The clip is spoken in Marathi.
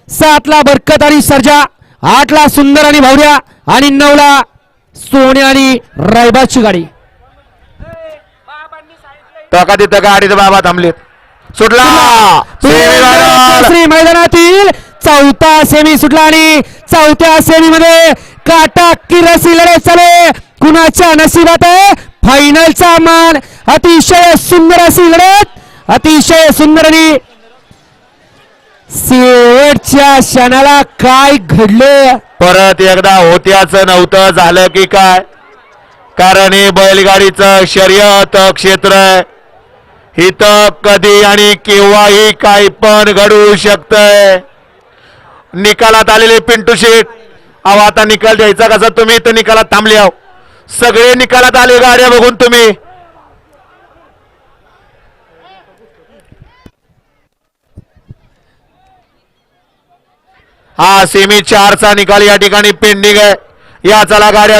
7ला बरकत आणि सर्जा, 8ला सुंदर आणि भावड्या आणि 9ला सोन्या आणि रायबाची गाडी. टोका तिथं गाडीचं बाबा थांबलेत. सुटला श्री मैदानातील चौथा सेमी सुटला आणि चौथ्या सेमी मध्ये काटा किरसी लढत चालू. कुणाच्या नशिबात आहे फायनलचा मान. अतिशय सुंदर अशी लढत, अतिशय सुंदर आणि शेवटच्या क्षणाला काय घडले. परत एकदा होत्याचं नव्हतं झालं की काय, कारण हे बैलगाडीचं शर्यत क्षेत्र आहे. इथं कधी आणि केव्हाही काही पण घडू शकतंय. निकालात आलेले पिंटू शेठ, अहो आता निकाल द्यायचा कसा, तुम्ही तर निकालात थांबले आहो. सगळे निकालात आले गाड्या बघून तुम्ही. हा सेमी 4चा निकाल या ठिकाणी पेंडिंग आहे. या चला गाड्या